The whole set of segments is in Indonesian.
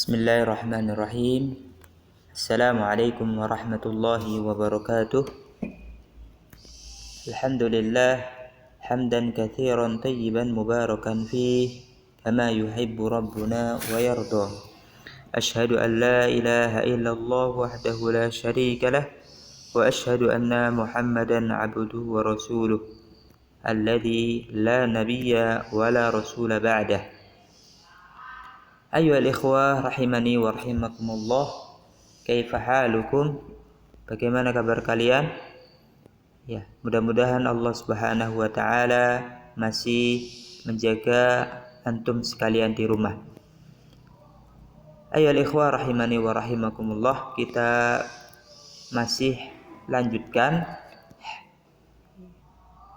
Bismillahirrahmanirrahim. Assalamualaikum warahmatullahi wabarakatuh. Alhamdulillah hamdan katsiran tayyiban mubarakan fih kama yuhibbu rabbuna wa yarda. Ashhadu an la ilaha illallah wahdahu la syarika lah wa ashhadu anna Muhammadan abduhu wa rasuluh alladzi la nabiyya wa la rasula ba'dah. Ayyuhal ikhwah rahimani wa rahimakumullah. Kaifa halukum? Bagaimana kabar kalian? Ya, mudah-mudahan Allah Subhanahu wa taala masih menjaga antum sekalian di rumah. Ayyuhal ikhwah rahimani wa rahimakumullah, kita masih lanjutkan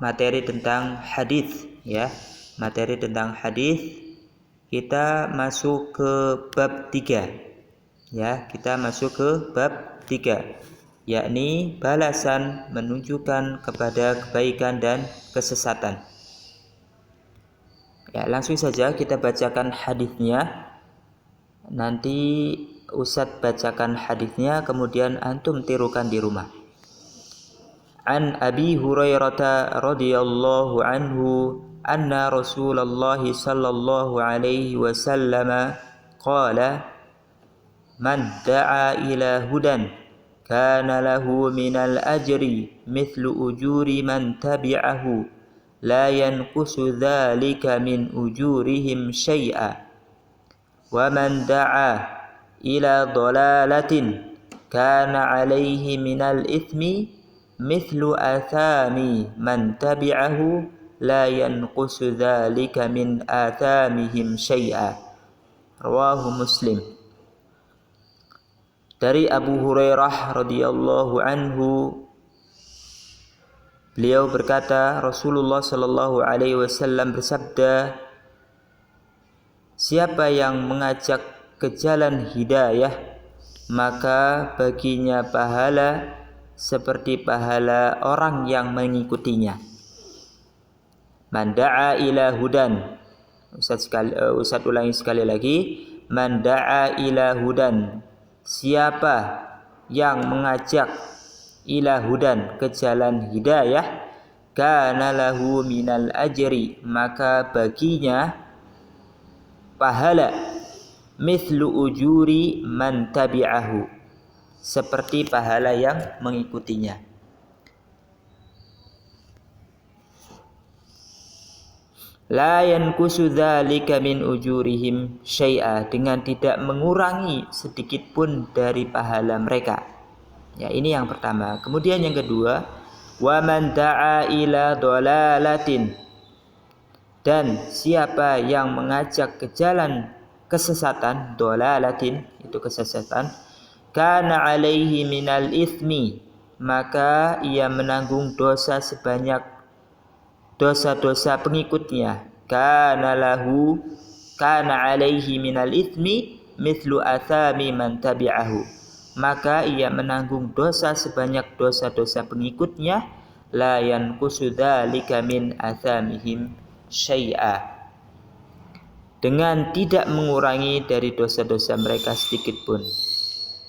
materi tentang hadis, ya. Materi tentang hadis. Kita masuk ke bab 3. Ya, kita masuk ke bab 3, yakni balasan menunjukkan kepada kebaikan dan kesesatan. Ya, langsung saja kita bacakan hadisnya. Nanti Ustadz bacakan hadisnya, kemudian antum tirukan di rumah. An Abi Hurairah radhiyallahu anhu anna Rasulullah sallallahu alaihi wasallam qala man da'a ila hudan kana lahu minal ajri mithlu ujuri man tabi'ahu la yanqusu dhalika min ujurihim syai'a wa man da'a ila dhalalatin kana alaihi minal ithmi mithlu athami man tabi'ahu la yanqusu dzalika min athamihim syai'a. Rawahu Muslim. Dari Abu Hurairah radhiyallahu anhu, beliau berkata, Rasulullah sallallahu alaihi wasallam bersabda, siapa yang mengajak ke jalan hidayah, maka baginya pahala seperti pahala orang yang mengikutinya. Man da'a ila hudan. Ustaz ulangi sekali lagi. Man da'a ila hudan. Siapa yang mengajak ila hudan ke jalan hidayah, kana lahu minal ajri, maka baginya pahala mithlu ujuri man tabi'ahu, seperti pahala yang mengikutinya. La yankusu dzalika min ujurihim syai'a, dengan tidak mengurangi sedikit pun dari pahala mereka. Ya, ini yang pertama. Kemudian yang kedua, wa man da'a ila dhalalatin, dan siapa yang mengajak ke jalan kesesatan, dhalalatin itu kesesatan, kana alaihi minal ithmi, maka ia menanggung dosa sebanyak dosa-dosa pengikutnya. Kana alaihi minal ithmi mithlu athami man tabi'ahu, maka ia menanggung dosa sebanyak dosa-dosa pengikutnya. La yanqusu dzalika min athamihim syai'a, dengan tidak mengurangi dari dosa-dosa mereka sedikit pun.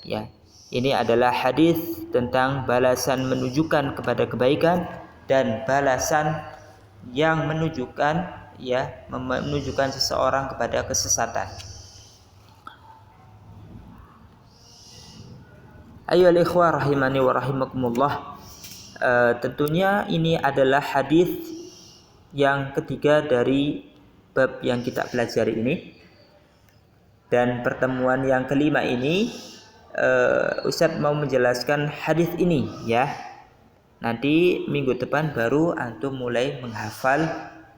Ya, ini adalah hadis tentang balasan menunjukkan kepada kebaikan dan balasan yang menunjukkan seseorang kepada kesesatan. Ayyuhal ikhwah rahimani wa rahimakumullah. Tentunya ini adalah hadis yang ketiga dari bab yang kita pelajari ini. Dan pertemuan yang kelima ini Ustadz mau menjelaskan hadis ini, ya. Nanti minggu depan baru antum mulai menghafal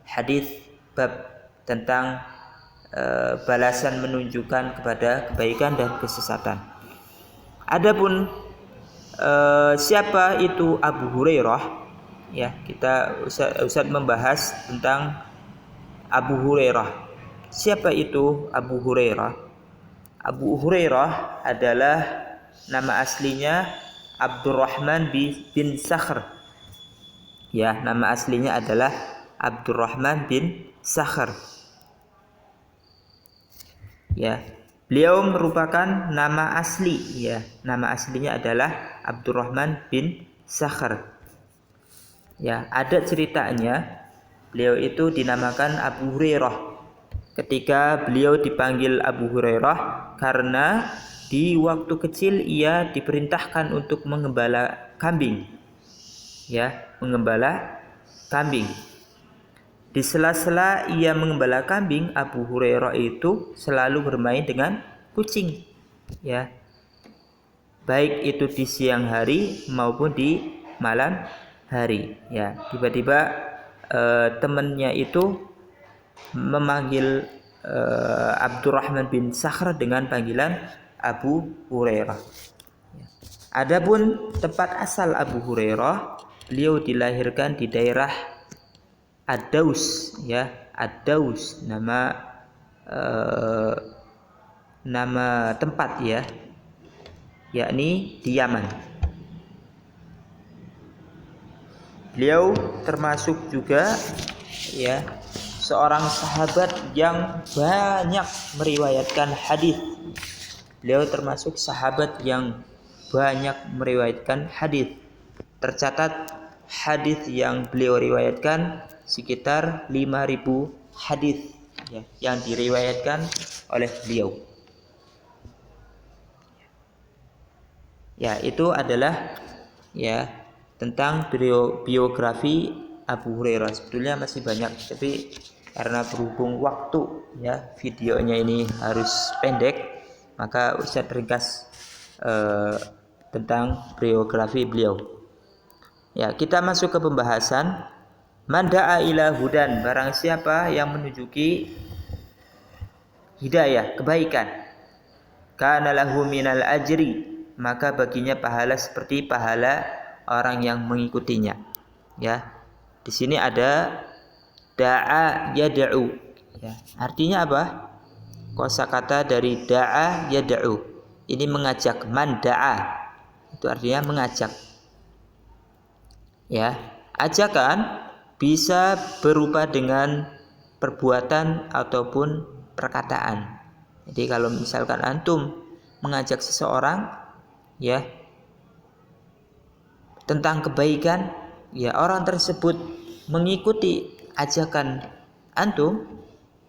hadis bab tentang balasan menunjukkan kepada kebaikan dan kesesatan. Adapun siapa itu Abu Hurairah, ya, kita Ustaz membahas tentang Abu Hurairah. Siapa itu Abu Hurairah? Abu Hurairah adalah nama aslinya Abdurrahman bin Sakhr. Ya, nama aslinya adalah Abdurrahman bin Sakhr. Ya, Beliau merupakan nama asli, ya. Nama aslinya adalah Abdurrahman bin Sakhr. Ya, ada ceritanya. Beliau itu dinamakan Abu Hurairah. Ketika beliau dipanggil Abu Hurairah karena di waktu kecil ia diperintahkan untuk mengembala kambing. Ya, mengembala kambing. Di sela-sela ia mengembala kambing, Abu Hurairah itu selalu bermain dengan kucing. Ya. Baik itu di siang hari maupun di malam hari. Ya, tiba-tiba temannya itu memanggil Abdurrahman bin Sakhr dengan panggilan Abu Hurairah. Adapun tempat asal Abu Hurairah, beliau dilahirkan di daerah Ad-Daus, ya, Ad-Daus nama tempat, ya, yakni di Yaman. Beliau termasuk juga, ya, seorang sahabat yang banyak meriwayatkan hadis. Beliau termasuk sahabat yang banyak meriwayatkan hadis. Tercatat hadis yang beliau riwayatkan sekitar 5.000 hadis, ya, yang diriwayatkan oleh beliau. Ya, itu adalah, ya, tentang biografi Abu Hurairah. Sebetulnya masih banyak, tapi karena berhubung waktu, ya, videonya ini harus pendek, maka Ustaz ringkas tentang biografi beliau. Ya, kita masuk ke pembahasan. Man da'a ila hudan, barang siapa yang menunjuki hidayah, kebaikan, kana lahu minal ajri, maka baginya pahala seperti pahala orang yang mengikutinya. Ya. Di sini ada da'a yad'u. Ya, artinya apa? Kosakata dari da'a yad'u. Ini mengajak, man da'a. Itu artinya mengajak. Ya, ajakan bisa berupa dengan perbuatan ataupun perkataan. Jadi kalau misalkan antum mengajak seseorang, ya, tentang kebaikan, ya, orang tersebut mengikuti ajakan antum,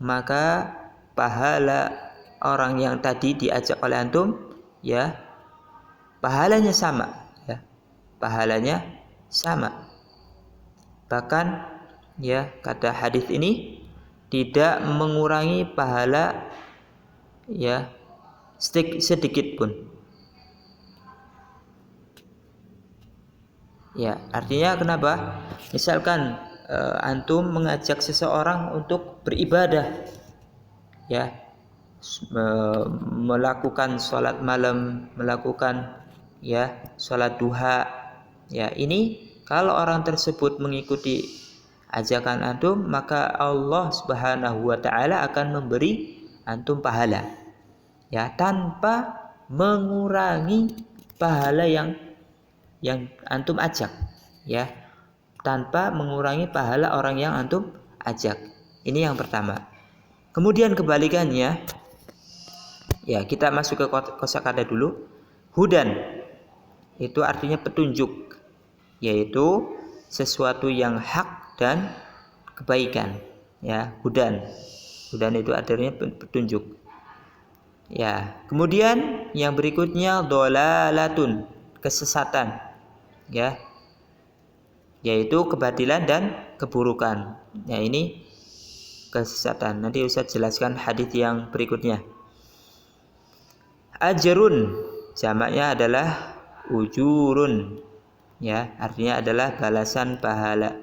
maka pahala orang yang tadi diajak oleh antum, ya, pahalanya sama, ya. Pahalanya sama. Bahkan, ya, kata hadis ini tidak mengurangi pahala, ya, sedikit pun. Ya, artinya kenapa? Misalkan antum mengajak seseorang untuk beribadah, ya, melakukan sholat malam, melakukan, ya, sholat duha, ya, ini kalau orang tersebut mengikuti ajakan antum, maka Allah Subhanahu wa taala akan memberi antum pahala, ya, tanpa mengurangi pahala yang antum ajak, ya, tanpa mengurangi pahala orang yang antum ajak. Ini yang pertama. Kemudian kebalikannya, ya, kita masuk ke kosakata dulu. Hudan itu artinya petunjuk, yaitu sesuatu yang hak dan kebaikan, ya. Hudan itu artinya petunjuk, ya. Kemudian yang berikutnya dhalalatun, kesesatan, ya, yaitu kebatilan dan keburukan. Ya, ini kesesatan. Nanti Ustaz jelaskan hadis yang berikutnya. Ajrun jamaknya adalah ujurun, ya, artinya adalah balasan pahala.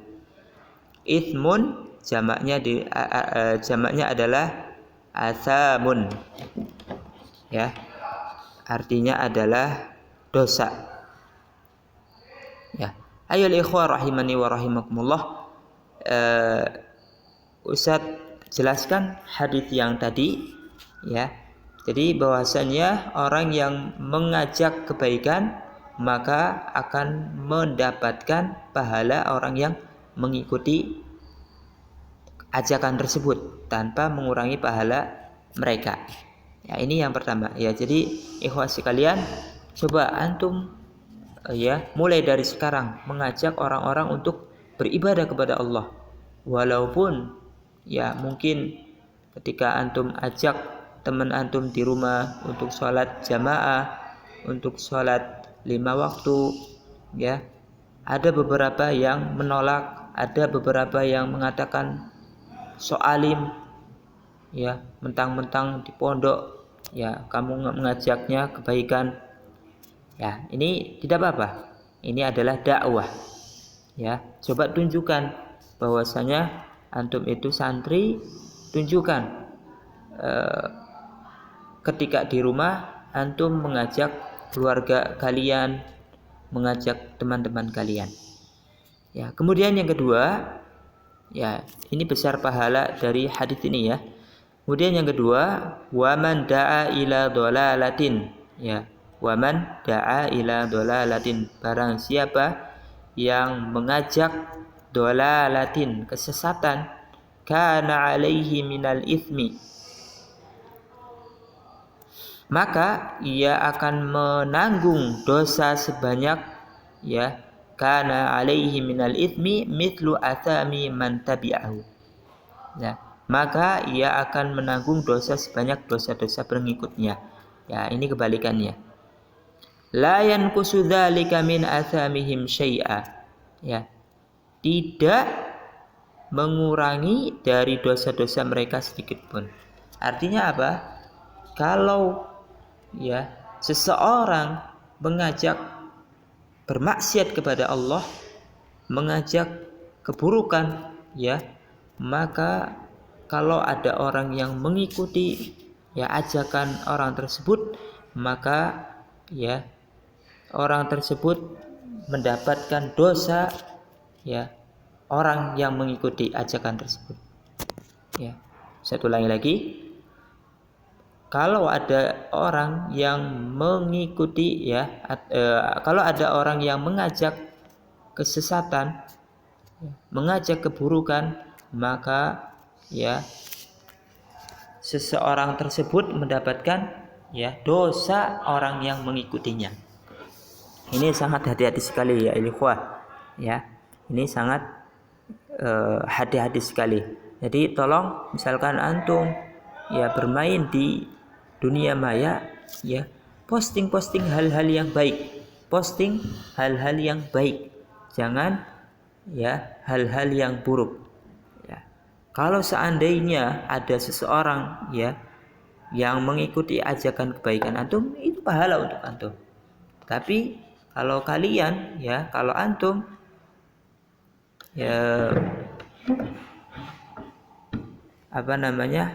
Ithmun jamaknya adalah athamun, ya, artinya adalah dosa. Ya, ayo ikhwah rahimani wa rahimakumullah, Ustaz jelaskan hadis yang tadi, ya. Jadi bahwasanya orang yang mengajak kebaikan maka akan mendapatkan pahala orang yang mengikuti ajakan tersebut tanpa mengurangi pahala mereka. Ya, ini yang pertama. Ya, jadi ikhwah sekalian, coba antum ya mulai dari sekarang mengajak orang-orang untuk beribadah kepada Allah. Walaupun ya mungkin ketika antum ajak teman antum di rumah untuk sholat jamaah, untuk sholat 5 waktu, ya ada beberapa yang menolak, ada beberapa yang mengatakan soalim, ya mentang-mentang di pondok ya kamu mengajaknya kebaikan. Ya, ini tidak apa-apa. Ini adalah dakwah. Ya, coba tunjukkan bahwasanya antum itu santri, tunjukkan ketika di rumah antum mengajak keluarga kalian, mengajak teman-teman kalian. Ya, kemudian yang kedua, ya, ini besar pahala dari hadis ini ya. Kemudian yang kedua, waman da'a ila dhalalatin, ya. Waman da'a ila dhalalatin, barang siapa yang mengajak dhalalatin, kesesatan, kana alaihi minal ithmi, maka ia akan menanggung dosa sebanyak, ya, kana alaihi minal ithmi mithlu athami man tabi'ahu. Ya, maka ia akan menanggung dosa sebanyak dosa-dosa pengikutnya. Ya, ini kebalikannya. La yanqusu dzalika min athamihim syai'a. Ya, tidak mengurangi dari dosa-dosa mereka sedikit pun. Artinya apa? Kalau ya seseorang mengajak bermaksiat kepada Allah, mengajak keburukan, ya, maka kalau ada orang yang mengikuti ya ajakan orang tersebut, maka ya orang tersebut mendapatkan dosa ya orang yang mengikuti ajakan tersebut. Ya, saya ulangi lagi. Kalau ada orang yang mengikuti ya kalau ada orang yang mengajak kesesatan, mengajak keburukan, maka ya seseorang tersebut mendapatkan ya dosa orang yang mengikutinya. Ini sangat hati-hati sekali ya ikhwah. Ya, ini sangat hati-hati sekali. Jadi tolong misalkan antum ya bermain di dunia maya, ya posting hal-hal yang baik, posting hal-hal yang baik, jangan ya hal-hal yang buruk. Ya, kalau seandainya ada seseorang ya yang mengikuti ajakan kebaikan antum, itu pahala untuk antum. Tapi kalau kalian ya, kalau antum ya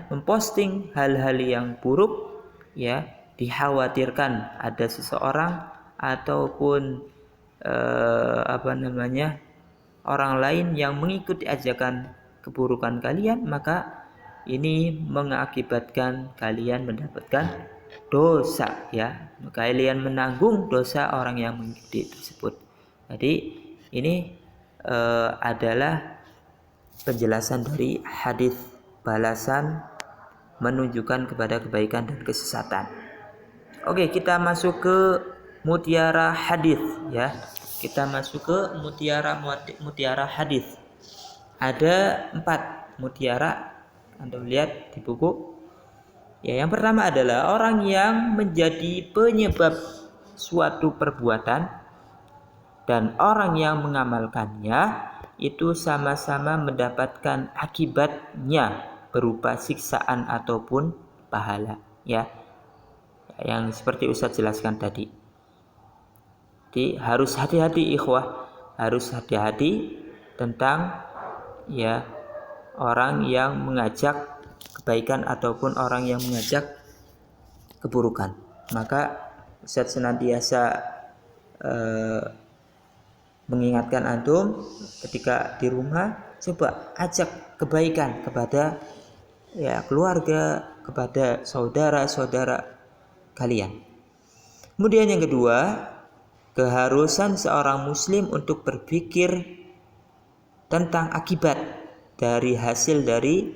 memposting hal-hal yang buruk, ya dikhawatirkan ada seseorang ataupun orang lain yang mengikuti ajakan keburukan kalian, maka ini mengakibatkan kalian mendapatkan dosa, ya kalian menanggung dosa orang yang mengikuti tersebut. Jadi ini adalah penjelasan dari hadis balasan menunjukkan kepada kebaikan dan kesesatan. Oke, kita masuk ke mutiara hadis ya. Kita masuk ke mutiara hadis. Ada 4 mutiara, Anda lihat di buku. Ya, yang pertama adalah orang yang menjadi penyebab suatu perbuatan dan orang yang mengamalkannya itu sama-sama mendapatkan akibatnya berupa siksaan ataupun pahala, ya. Yang seperti Ustaz jelaskan tadi. Jadi harus hati-hati ikhwah, harus hati-hati tentang ya orang yang mengajak kebaikan ataupun orang yang mengajak keburukan. Maka Ustaz senantiasa mengingatkan antum ketika di rumah, coba ajak kebaikan kepada ya keluarga, kepada saudara-saudara kalian. Kemudian yang kedua, keharusan seorang muslim untuk berpikir tentang akibat dari hasil dari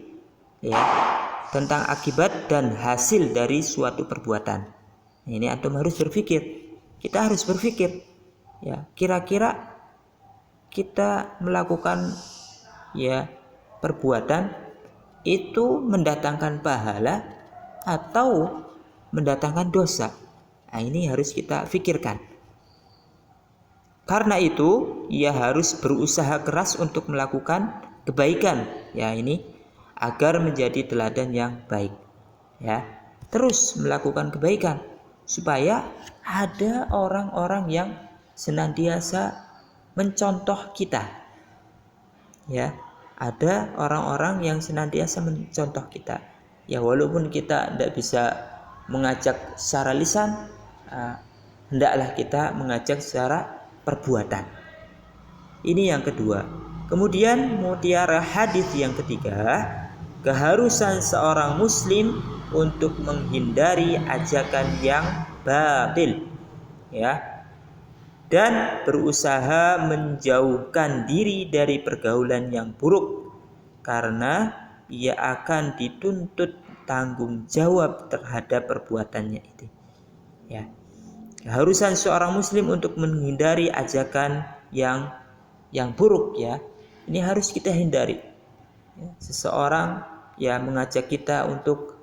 ya tentang akibat dan hasil dari suatu perbuatan. Ini antum harus berpikir. Kita harus berpikir, ya, kira-kira kita melakukan ya perbuatan itu mendatangkan pahala atau mendatangkan dosa. Nah, ini harus kita pikirkan. Karena itu, ia harus berusaha keras untuk melakukan kebaikan, ya ini agar menjadi teladan yang baik. Ya, terus melakukan kebaikan supaya ada orang-orang yang senantiasa mencontoh kita. Ya, ada orang-orang yang senantiasa mencontoh kita. Ya, walaupun kita tidak bisa mengajak secara lisan, hendaklah kita mengajak secara perbuatan. Ini yang kedua. Kemudian mutiara hadis yang ketiga, keharusan seorang muslim untuk menghindari ajakan yang batil, ya, dan berusaha menjauhkan diri dari pergaulan yang buruk, karena ia akan dituntut tanggung jawab terhadap perbuatannya itu. Ya, keharusan seorang muslim untuk menghindari ajakan yang buruk, ya, ini harus kita hindari. Ya, seseorang yang mengajak kita untuk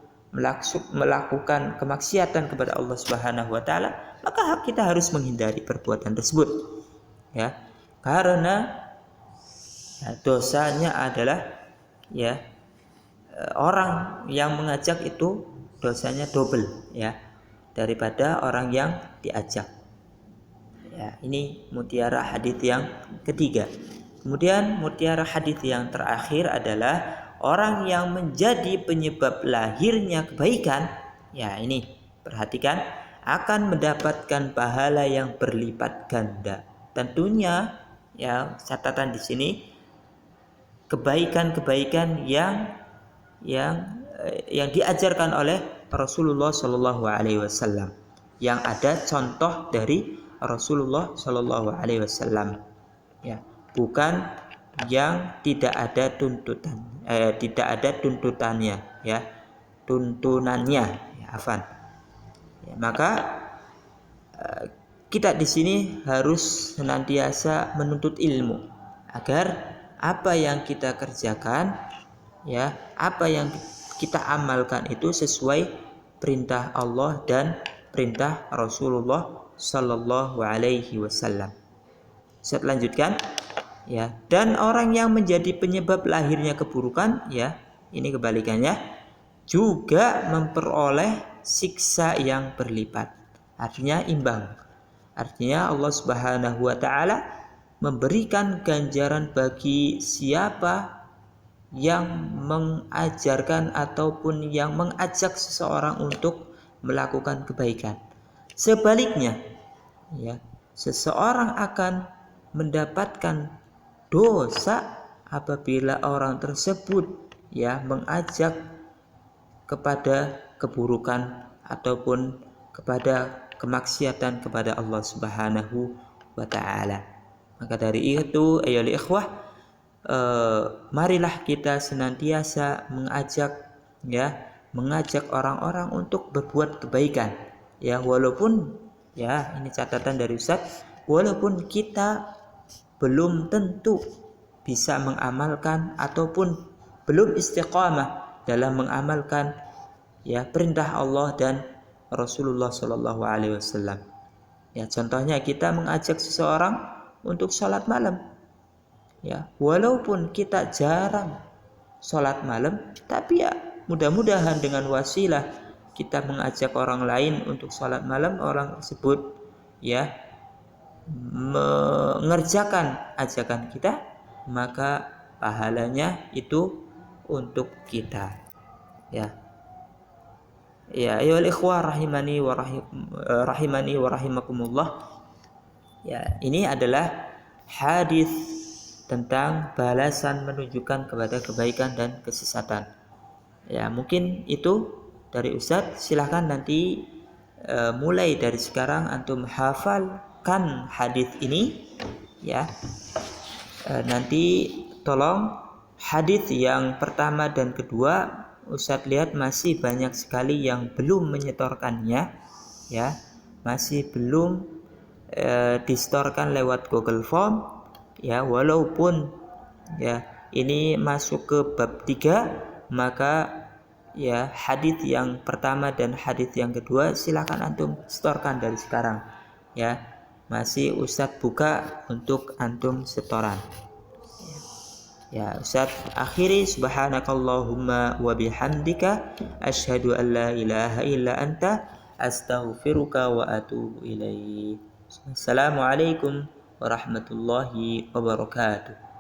melakukan kemaksiatan kepada Allah Subhanahu wa taala, maka kita harus menghindari perbuatan tersebut. Ya, karena dosanya adalah ya orang yang mengajak itu dosanya double, ya, daripada orang yang diajak. Ya, ini mutiara hadis yang ketiga. Kemudian mutiara hadis yang terakhir adalah orang yang menjadi penyebab lahirnya kebaikan, ya ini perhatikan, akan mendapatkan pahala yang berlipat ganda. Tentunya ya catatan di sini kebaikan-kebaikan yang diajarkan oleh Rasulullah Shallallahu Alaihi Wasallam, yang ada contoh dari Rasulullah Shallallahu Alaihi Wasallam, ya, bukan yang tidak ada tuntutannya, ya, tuntunannya, ya, afan. Ya, maka kita di sini harus senantiasa menuntut ilmu agar apa yang kita kerjakan, ya, apa yang kita amalkan itu sesuai perintah Allah dan perintah Rasulullah Sallallahu Alaihi Wasallam. Saya lanjutkan, ya, dan orang yang menjadi penyebab lahirnya keburukan, ya, ini kebalikannya, juga memperoleh siksa yang berlipat. Artinya imbang. Artinya Allah Subhanahu wa taala memberikan ganjaran bagi siapa yang mengajarkan ataupun yang mengajak seseorang untuk melakukan kebaikan. Sebaliknya, ya, seseorang akan mendapatkan dosa apabila orang tersebut, ya, mengajak kepada keburukan ataupun kepada kemaksiatan kepada Allah Subhanahu wa taala. Maka dari itu, ayolah ikhwah, marilah kita senantiasa mengajak orang-orang untuk berbuat kebaikan, ya, walaupun, ya, ini catatan dari Ustaz, walaupun kita belum tentu bisa mengamalkan ataupun belum istiqamah dalam mengamalkan, ya, perintah Allah dan Rasulullah Shallallahu Alaihi Wasallam. Ya, contohnya kita mengajak seseorang untuk sholat malam, ya, walaupun kita jarang sholat malam, tapi ya mudah-mudahan dengan wasilah kita mengajak orang lain untuk sholat malam, orang tersebut, ya, mengerjakan ajakan kita, maka pahalanya itu untuk kita. Ya, ya, ayolah ikhwah rahimani wa rahimakumullah. Ya, ini adalah hadis tentang balasan menunjukkan kepada kebaikan dan kesesatan. Ya, mungkin itu dari Ustadz. Silahkan nanti mulai dari sekarang antum hafalkan hadis ini, ya. Nanti tolong hadis yang pertama dan kedua Ustadz lihat masih banyak sekali yang belum menyetorkannya, ya, masih belum distorkan lewat Google Form, ya, walaupun ya ini masuk ke bab 3, maka ya hadis yang pertama dan hadis yang kedua silakan antum setorkan dari sekarang, ya, masih Ustadz buka untuk antum setoran. Ya Ustaz, akhiri subhanakallahumma wa bihamdika asyhadu an la ilaha illa anta astaghfiruka wa atubu ilaik. Assalamualaikum warahmatullahi wabarakatuh.